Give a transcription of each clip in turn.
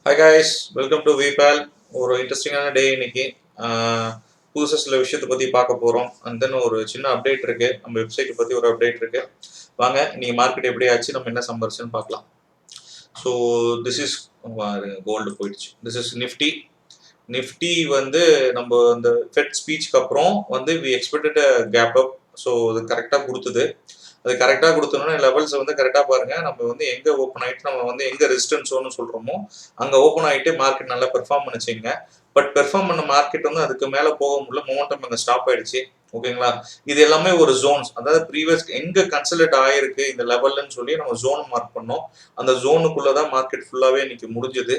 Hi guys, welcome to விபால். ஒரு இன்ட்ரெஸ்டிங்கான டே இன்னைக்கு. புதுசாக சில விஷயத்தை பற்றி பார்க்க போகிறோம். அண்ட் தென் ஒரு சின்ன அப்டேட் இருக்குது, நம்ம வெப்சைட்டை பற்றி ஒரு அப்டேட் இருக்குது. வாங்க இன்னைக்கு மார்க்கெட் எப்படி ஆச்சு, நம்ம என்ன சம்பாரிச்சுன்னு பார்க்கலாம். ஸோ திஸ் இஸ் கோல்டு போயிடுச்சு. This is Nifty. நிஃப்டி வந்து நம்ம அந்த ஃபெட் ஸ்பீச்சுக்கு அப்புறம் வந்து we expected gap up. So அது கரெக்டாக கொடுத்தது. அது கரெக்டாக கொடுத்தோம்னா லெவல்ஸை வந்து கரெக்டாக பாருங்க. நம்ம வந்து எங்கே ஓப்பன் ஆகிட்டு நம்ம வந்து எங்கே ரெசிஸ்டன்ஸ் ஒன்று சொல்கிறோமோ அங்கே ஓப்பன் ஆகிட்டு மார்க்கெட் நல்லா பெர்ஃபார்ம் பண்ணிச்சிங்க. பட் பெர்ஃபார்ம் பண்ண மார்க்கெட் வந்து அதுக்கு மேலே போக முடியல, மொமெண்டம் அங்கே ஸ்டாப் ஆயிடுச்சு. ஓகேங்களா, இது எல்லாமே ஒரு ஜோன்ஸ், அதாவது ப்ரீவியஸ் எங்க கன்சல்ட் ஆயிருக்கு இந்த லெவல்னு சொல்லி நம்ம ஜோன் மார்க் பண்ணோம். அந்த ஜோனுக்குள்ளதான் மார்க்கெட் ஃபுல்லாவே இன்னைக்கு முடிஞ்சது.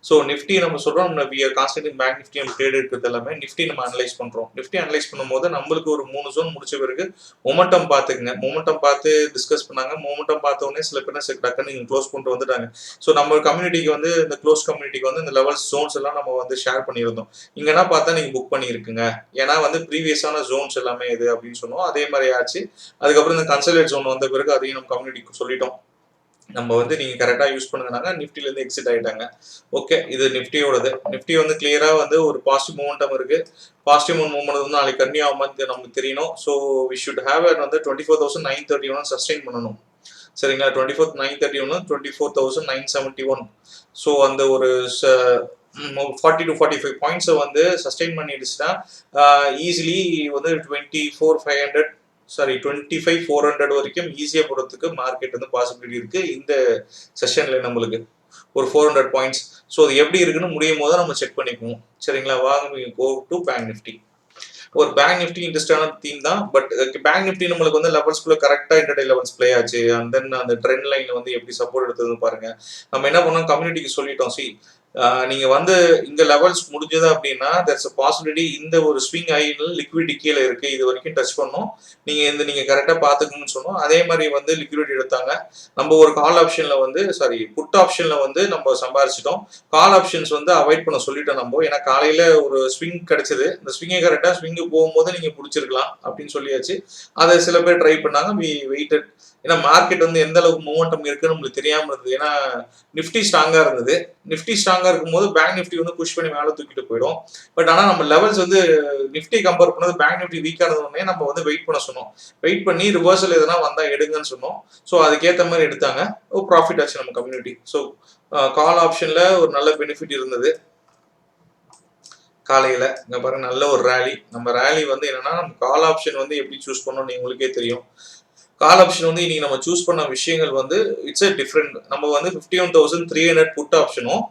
ஸோ நிஃப்டி நம்ம சொல்றோம், we are constant Bank Nifty நம்ம ட்ரேட் இருக்கிறது எல்லாமே நிஃப்டி நம்ம அனலைஸ் பண்றோம். நிஃப்டி அனலைஸ் பண்ணும்போது நம்மளுக்கு ஒரு 3 ஜோன் முடிச்ச பிறகு மொமெண்டம் பார்த்துக்குங்க. மொமெண்டம் பார்த்து டிஸ்கஸ் பண்ணாங்க. மொமெண்டம் பார்த்த உடனே சில பேர் டக்குன்னு நீங்க க்ளோஸ் பண்ணிட்டு வந்துட்டாங்க. ஸோ நம்ம கம்யூனிட்டிக்கு வந்து இந்த க்ளோஸ் கம்யூனிட்டிக்கு வந்து இந்த லெவல்ஸ் ஜோன்ஸ் எல்லாம் நம்ம வந்து ஷேர் பண்ணியிருந்தோம். இங்கன்னா பார்த்தா நீங்க புக் பண்ணியிருக்குங்க, ஏன்னா வந்து ப்ரீவியஸான ஜோன்ஸ் எல்லாமே இது அப்படின்னு சொன்னோம். அதே மாதிரி ஆச்சு. அதுக்கப்புறம் இந்த கன்சல்டேட் ஜோன் வந்த பிறகு அதையும் நம்ம கம்யூனிட்டிக்கு சொல்லிட்டோம். நம்ம வந்து நீங்க கரெக்டா யூஸ் பண்ணுங்கனாங்க. நிஃப்டில இருந்து எக்ஸிட் ஆயிட்டாங்க. ஓகே, இது நிஃப்டியோடது. நிஃப்டி வந்து கிளியரா வந்து ஒரு பாசிட்டிவ் மூமெண்டம் இருக்கு. பாசிட்டிவ் மூவ்மெண்ட் வந்து நாளைக்கு கன்னியூ ஆகுமான்னு நமக்கு தெரியணும். ஸோ வி ஷுட் ஹேவ் வந்து 24,931 சஸ்டெயின் பண்ணணும். சரிங்களா, 24,931 24,971. ஸோ அந்த ஒரு 40 to 45 பாயிண்ட்ஸை வந்து சஸ்டெயின் பண்ணிடுச்சுன்னா ஈஸிலி வந்து 24,500 25,400 வரைக்கும் ஈஸியா போறதுக்கு மார்க்கெட் வந்து பாசிபிலிட்டி இருக்கு இந்த செஷன்ல. நம்மளுக்கு ஒரு 400 பாயிண்ட்ஸ். ஸோ அது எப்படி இருக்குன்னு முடியும் போது நம்ம செக் பண்ணிக்குவோம். சரிங்களா, வாங்க கோ டு பேங்க் நிஃப்டி. ஒரு பேங்க் நிஃப்டி இன்ட்ரெஸ்டான தீம் தான். பட் பேங்க் நிஃப்டி நம்மளுக்கு வந்து லெவல்ஸ்குள்ள கரெக்டா இன்டர்டே லெவல்ஸ் பிளே ஆச்சு. அண்ட் தென் அந்த ட்ரெண்ட் லைன் வந்து எப்படி சப்போர்ட் எடுத்ததுன்னு பாருங்க. நம்ம என்ன பண்ணோம், கம்யூனிட்டிக்கு சொல்லிட்டோம், நீங்க வந்து இங்க லெவல்ஸ் முடிஞ்சது அப்படின்னா there's a possibility இந்த ஒரு ஸ்விங் ஐல லிக்விடிட்டி கீழே இருக்கு, இது வரைக்கும் டச் பண்ணோம், நீங்க கரெக்டா பாத்துக்கணும்னு சொன்னோம். அதே மாதிரி வந்து லிக்விடிட்டி எடுத்தாங்க. நம்ம ஒரு கால் ஆப்ஷன்ல வந்து புட் ஆப்ஷன்ல வந்து நம்ம சம்பாரிச்சிட்டோம். கால் ஆப்ஷன்ஸ் வந்து அவாய்ட் பண்ண சொல்லிட்டோம் நம்ம. ஏன்னா காலையில ஒரு ஸ்விங் கிடைச்சது, இந்த ஸ்விங்கை கரெக்டா ஸ்விங்கு போகும்போது நீங்க பிடிச்சிருக்கலாம் அப்படின்னு சொல்லியாச்சு. அதை சில பேர் ட்ரை பண்ணாங்க. We weighted. ஏன்னா மார்க்கெட் வந்து எந்த அளவுக்கு மூமெண்டம் இருக்குன்னு நம்மளுக்கு தெரியாம இருந்தது. ஏன்னா நிஃப்டி ஸ்ட்ராங்கா இருந்தது. நிஃப்டி ஸ்ட்ராங்கா இருக்கும்போது பேங்க் நிஃப்டி வந்து புஷ் பண்ணி மேலே தூக்கிட்டு போயிடும். பட் ஆனால் நம்ம லெவல்ஸ் வந்து நிஃப்டி கம்பேர் பண்ணது பேங்க் நிஃப்டி வீக்காக இருந்தோடனே நம்ம வந்து வெயிட் பண்ண சொன்னோம். வெயிட் பண்ணி ரிவர்சல் எதனா வந்தால் எடுங்கன்னு சொன்னோம். ஸோ அதுக்கேற்ற மாதிரி எடுத்தாங்க. ப்ராஃபிட் ஆச்சு நம்ம கம்யூனிட்டி. ஸோ கால் ஆப்ஷன்ல ஒரு நல்ல பெனிஃபிட் இருந்தது. காலையில இங்க பாருங்க நல்ல ஒரு ரேலி. நம்ம ரேலி வந்து என்னன்னா, நம்ம கால் ஆப்ஷன் வந்து எப்படி சூஸ் பண்ணணும் உங்களுக்கே தெரியும். கால் ஆப்ஷன் வந்து இன்னைக்கு நம்ம சூஸ் பண்ண விஷயங்கள் வந்து இட்ஸ் டிஃப்ரெண்ட். நம்ம வந்து 51,300 புட் ஆப்ஷனும்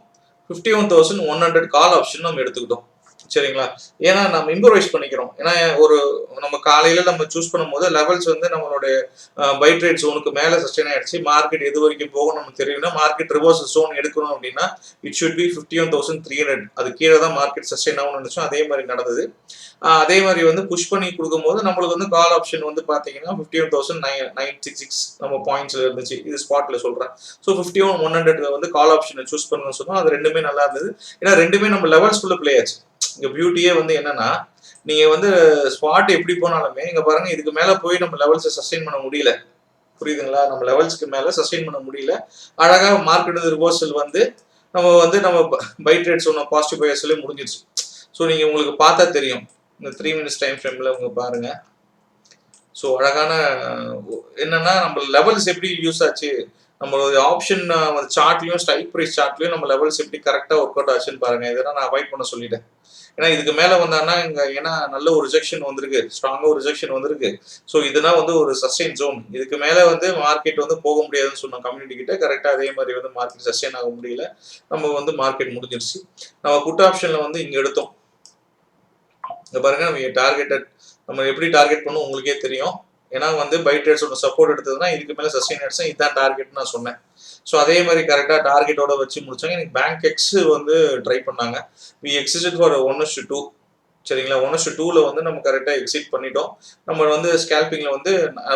51,100 கால் ஆப்ஷன் நம்ம எடுத்துக்கிட்டோம். சரிங்களா, ஏன்னா நம்ம இம்ப்ரவைஸ் பண்ணிக்கிறோம். ஏன்னா ஒரு நம்ம காலையில நம்ம சூஸ் பண்ணும்போது லெவல்ஸ் வந்து நம்மளுடைய பை ட்ரேட் ஜோனுக்கு மேல சஸ்டெயின் ஆயிடுச்சு. மார்க்கெட் எது வரைக்கும் போகும் நமக்கு தெரியும்னா, மார்க்கெட் ரிவர்ஸ் ஜோன் எடுக்கணும் அப்படின்னா இட் ஷுட் பி 51,300. அது கீழே தான் மார்க்கெட் சஸ்டெயின் ஆகும்னு நினைச்சோம். அதே மாதிரி நடந்தது. அதே மாதிரி வந்து புஷ் பண்ணி கொடுக்கும்போது நம்மளுக்கு வந்து கால் ஆப்ஷன் வந்து பாத்தீங்கன்னா 51,966 நம்ம பாயிண்ட்ஸ்ல இருந்துச்சு. இது ஸ்பாட்ல சொல்றேன். ஸோ 51,100 வந்து கால் ஆப்ஷனை சூஸ் பண்ணணும்னு சொன்னோம். அது ரெண்டுமே நல்லா இருந்தது. ஏன்னா ரெண்டுமே நம்ம லெவல்ஸ்குள்ள பிளே ஆச்சு. இங்க பியூட்டியே வந்து என்னன்னா, நீங்க வந்து ஸ்பாட் எப்படி போனாலுமே இங்க பாருங்க, இதுக்கு மேல போய் நம்ம லெவல்ஸை சஸ்டெயின் பண்ண முடியல. புரியுதுங்களா, நம்ம லெவல்ஸ்க்கு மேல சஸ்டெயின் பண்ண முடியல. அழகா மார்க்கெட் ரிவர்சல் வந்து நம்ம பை ட்ரேட் சொன்ன பாசிட்டிவ் பையர்ஸ்ல முடிஞ்சிருச்சு. ஸோ நீங்க உங்களுக்கு பார்த்தா தெரியும், இந்த 3 மினிட்ஸ் டைம் ஃப்ரேம்ல உங்க பாருங்க. ஸோ அழகான என்னன்னா, நம்ம லெவல்ஸ் எப்படி யூஸ் ஆச்சு, நம்மளோட ஆப்ஷன் சார்ட்லயும் ஸ்ட்ரைக் ப்ரைஸ் சார்ட்லயும் நம்ம லெவல்ஸ் எப்படி கரெக்டா ஒர்க் அவுட் ஆச்சுன்னு பாருங்க. இதெல்லாம் நான் அவாய்ட் பண்ண சொல்லிட்டேன். ஏன்னா இதுக்கு மேல வந்தாங்கன்னா இங்க ஏன்னா நல்ல ஒரு ரிஜெக்ஷன் வந்திருக்கு, ஸ்ட்ராங்கா ஒரு ரிஜெக்ஷன் வந்திருக்கு. ஸோ இதெல்லாம் வந்து ஒரு சஸ்டெயின் ஜோன். இதுக்கு மேல வந்து மார்க்கெட் வந்து போக முடியாதுன்னு சொன்ன கம்யூனிட்டி கிட்ட கரெக்டா அதே மாதிரி வந்து மார்க்கெட் சஸ்டெயின் ஆக முடியல. நம்ம வந்து மார்க்கெட் முடிஞ்சிருச்சு. நம்ம புட் ஆப்ஷன்ல வந்து இங்க எடுத்தோம். இங்க பாருங்க, நம்ம டார்கெட்டட் நம்ம எப்படி டார்கெட் பண்ணும் உங்களுக்கே தெரியும். ஏன்னா வந்து பை ட்ரேட்ஸோட சப்போர்ட் எடுத்ததுன்னா இதுக்கு மேல சஸ்டெயின் ஆயிடுச்சு. இதுதான் டார்கெட் நான் சொன்னேன். ஸோ அதே மாதிரி கரெக்டாக டார்கெட்டோட வச்சு முடிச்சாங்க. எனக்கு பேங்க் எக்ஸ் வந்து ட்ரை பண்ணாங்க. We exit for 1:2. சரிங்களா, 1:2ல வந்து நம்ம கரெக்டாக எக்ஸிட் பண்ணிட்டோம். நம்ம வந்து ஸ்கேல்பிங்ல வந்து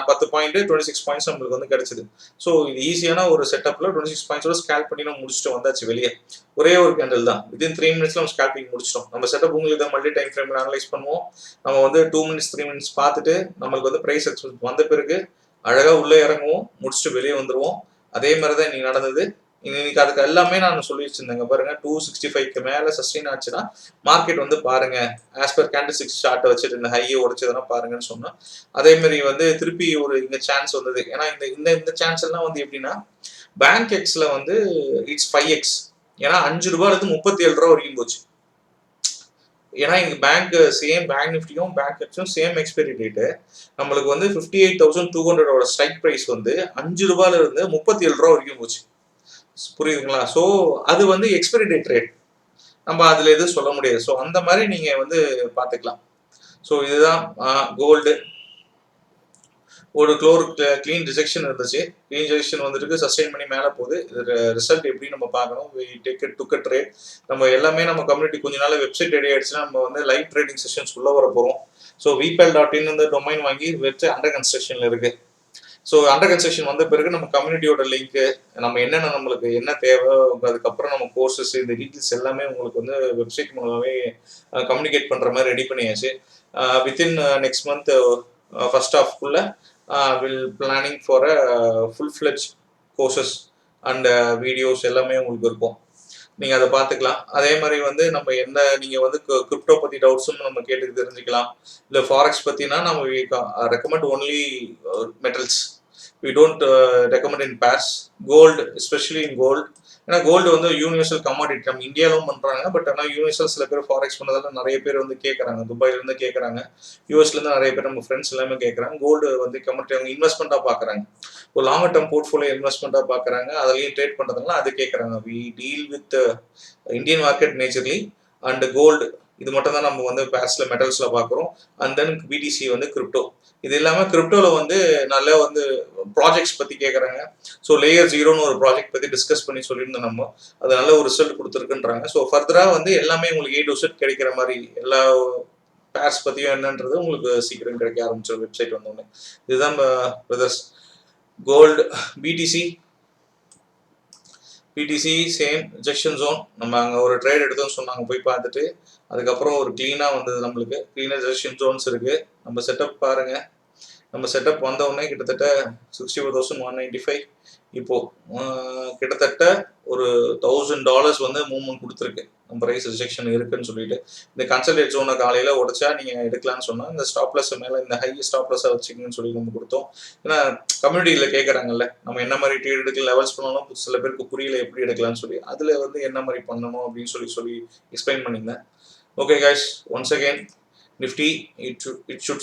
10 பாயிண்ட் 26 பாயிண்ட்ஸ் நம்மளுக்கு வந்து கிடைச்சது. ஸோ இது ஈஸியான ஒரு செட்டப்ல 26 பாயிண்ட்ஸோட ஸ்கேல்ப் பண்ணி நம்ம முடிச்சுட்டு வந்தாச்சு வெளியே. ஒரே ஒரு கேண்டில் தான். வித்தின் 3 மினிட்ஸ்ல நம்ம ஸ்கேல்பிங் முடிச்சிட்டோம். நம்ம செட்டப் உங்களுக்கு தான் மல்டி டைம் ஃப்ரேம்ல அனலைஸ் பண்ணுவோம். நம்ம வந்து 2 மினிட்ஸ் 3 மினிட்ஸ் பார்த்துட்டு நம்மளுக்கு வந்து பிரைஸ் எக்ஸ்பெக்ட் வந்த பிறகு அழகா உள்ளே இறங்குவோம், முடிச்சுட்டு வெளியே வந்துருவோம். அதே மாதிரி தான் இன்னைக்கு நடந்தது. இன்னைக்கு அதுக்கு எல்லாமே நான் சொல்லி வச்சிருந்தேங்க பாருங்க. 265க்கு மேல சஸ்டெயின் ஆச்சுன்னா மார்க்கெட் வந்து பாருங்க. ஆஸ் பர் கேண்டில்ஸ்டிக் சார்ட்ட வச்சுட்டு இந்த ஹையை உடைச்சதுன்னா பாருங்கன்னு சொன்னோம். அதே மாதிரி வந்து திருப்பி ஒரு இங்க சான்ஸ் வந்தது. ஏன்னா இந்த இந்த இந்த சான்ஸ் எல்லாம் வந்து எப்படின்னா பேங்க் எக்ஸ்ல வந்து இட்ஸ் 5x. ஏன்னா ₹5 இருந்து ₹37 வரைக்கும் போச்சு. ஏன்னா இங்க பேங்க் நிஃப்டியும் பேங்க் எக்ஸும் சேம் எக்ஸ்பைரி டேட்டு. நம்மளுக்கு வந்து 58,200 ஸ்ட்ரைக் பிரைஸ் வந்து ₹5 இருந்து ₹37 வரைக்கும் போச்சு. புரியுதுங்களா? ஸோ அது வந்து எக்ஸ்பைரி டேட் ரேட். நம்ம அதுல எதுவும் சொல்ல முடியாது. ஸோ அந்த மாதிரி நீங்க வந்து பார்த்துக்கலாம். ஸோ இதுதான் கோல்டு. ஒரு க்ளீன் ரிஜெக்ஷன் இருந்துச்சு. க்ளீன் ரிஜெக்ஷன் வந்துட்டு சஸ்டெயின் பண்ணி மேலே போகுது. இது ரிசல்ட் எப்படி நம்ம பார்க்கணும். டுக் அ ட்ரேட். நம்ம எல்லாமே நம்ம கம்யூனிட்டி கொஞ்ச நாள் வெப்சைட் ரெடி ஆயிடுச்சுன்னா நம்ம வந்து லைவ் ட்ரேடிங் செஷன்ஸ் உள்ள வர போகிறோம். ஸோ vpal.in இந்த டொமைன் வாங்கி வச்சு அண்டர் கன்ஸ்ட்ரக்ஷன்ல இருக்கு. ஸோ அண்டர் கன்ஸ்ட்ரக்ஷன் வந்த பிறகு நம்ம கம்யூனிட்டியோட லிங்க், நம்ம என்னென்ன நம்மளுக்கு என்ன தேவை, அதுக்கப்புறம் நம்ம கோர்சஸ், இந்த டீட்டெயில்ஸ் எல்லாமே உங்களுக்கு வந்து வெப்சைட் மூலமாகவே கம்யூனிகேட் பண்ணுற மாதிரி ரெடி பண்ணியாச்சு. வித்தின் நெக்ஸ்ட் மந்த் ஃபர்ஸ்ட் ஹாஃப்குள்ள will planning for a full fledge courses and videos எல்லாமே உங்களுக்கு இருக்கும். நீங்கள் அதை பார்த்துக்கலாம். அதே மாதிரி வந்து நம்ம என்ன நீங்கள் வந்து கிரிப்டோ பற்றி டவுட்ஸும் நம்ம கேட்டு தெரிஞ்சுக்கலாம். இல்லை ஃபாரெக்ஸ் பற்றினா நம்ம recommend only metals. We don't recommend in pairs. Gold, especially in gold. ஏன்னா கோல்டு வந்து யூனிவர்சல் கமாடிட்டி. நம்ம இந்தியாவிலும் பண்ணுறாங்க. பட் ஆனால் யூனிவர்சல் சில பேர் ஃபாரெக்ஸ் பண்ணதால நிறைய பேர் வந்து கேட்குறாங்க. துபாயிலேருந்து கேட்குறாங்க. யூஎஸ்லேருந்து நிறைய பேர் நம்ம ஃப்ரெண்ட்ஸ் எல்லாமே கேட்குறாங்க. கோல்டு வந்து கமாடிட்டி அவங்க இன்வெஸ்ட்மெண்ட்டாக பார்க்குறாங்க. ஒரு லாங் டேர்ம் போர்ட்ஃபோலியோ இன்வெஸ்ட்மெண்ட்டாக பார்க்குறாங்க. அதுலேயும் ட்ரேட் பண்ணுறதுனால அது கேட்குறாங்க. We deal with Indian market majorly and gold. இது மட்டும் தான் நம்ம வந்து பேர்ஸ்ல மெட்டல்ஸ்ல பார்க்குறோம். அண்ட் தென் பிடிசி வந்து கிரிப்டோ. இது இல்லாமல் கிரிப்டோவில் வந்து நல்ல வந்து ப்ராஜெக்ட்ஸ் பற்றி கேட்குறாங்க. ஸோ லேயர் 0ன்னு ஒரு ப்ராஜெக்ட் பற்றி டிஸ்கஸ் பண்ணி சொல்லியிருந்தோம் நம்ம. அது நல்ல ஒரு ரிசல்ட் கொடுத்துருக்குன்றாங்க. ஸோ ஃபர்தராக வந்து எல்லாமே உங்களுக்கு A to Z கிடைக்கிற மாதிரி எல்லா பேர்ஸ் பற்றியும் என்னன்றது உங்களுக்கு சீக்கிரம் கிடைக்க ஆரம்பிச்சிடும் வெப்சைட் வந்தோடனே. இதுதான் brothers. Gold, BTC same rejection zone. நம்ம அங்கே ஒரு ட்ரேட் எடுத்தோம்னு சொன்னாங்க, போய் பார்த்துட்டு அதுக்கப்புறம் ஒரு க்ளீனாக வந்தது. நம்மளுக்கு க்ளீனாக ரிஜெக்ஷன் ஜோன்ஸ் இருக்குது. நம்ம செட்டப் பாருங்கள். நம்ம செட்டப் வந்தவுடனே கிட்டத்தட்ட 64,195. இப்போது கிட்டத்தட்ட ஒரு $1,000 வந்து மூவ்மெண்ட் கொடுத்துருக்கு. நம்ம ப்ரைஸ் ரிஜெக்ஷன் இருக்குன்னு சொல்லிட்டு இந்த கன்சல்டேட் ஜோனை காலையில் உடச்சா நீங்கள் எடுக்கலான்னு சொன்னால் இந்த ஸ்டாப்லஸ் மேலே இந்த ஹை ஸ்டாப்லஸாக வச்சுக்கணும்னு சொல்லி நம்ம கொடுத்தோம். ஏன்னா கம்யூனிட்டியில் கேட்குறாங்கல்ல, நம்ம என்ன மாதிரி ட்ரேட் எடுக்க லெவல்ஸ் பண்ணணும், சில பேருக்கு புரியல எப்படி எடுக்கலாம்னு சொல்லி, அதில் வந்து என்ன மாதிரி பண்ணணும் அப்படின்னு சொல்லி எக்ஸ்பிளைன் பண்ணியிருந்தேன். Okay guys, once again Nifty it should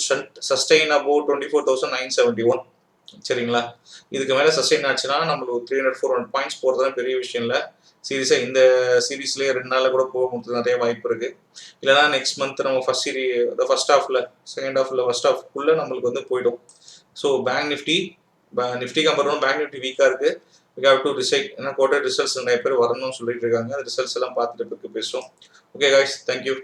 sustain about 24,971. சரிங்களா? இதுக்கு மேலே சஸ்டெயின் ஆச்சுன்னா நம்மளுக்கு 300-400 பாயிண்ட்ஸ் போகிறதுலாம் பெரிய விஷயம் இல்லை. சீரியஸாக இந்த சீரீஸ்லேயே 2 நாளில் கூட போக நிறைய வாய்ப்பு இருக்குது. இல்லைனா நெக்ஸ்ட் மந்த் நம்ம ஃபர்ஸ்ட் ஹாஃபில் செகண்ட் ஹாஃபில் ஃபர்ஸ்ட் ஹாஃப்குள்ளே நம்மளுக்கு வந்து போயிடும். ஸோ நிஃப்டி கம்பேர் பண்ண பேங்க் நிஃப்டி வீக்காக இருக்குது. we have to decide. ஏன்னா குவார்ட்டர் ரிசல்ட்ஸ் நிறைய பேர் வரணும்னு சொல்லிட்டு இருக்காங்க. அந்த ரிசல்ட்ஸ் எல்லாம் பார்த்துட்டு பேசுவோம். Okay guys, thank you.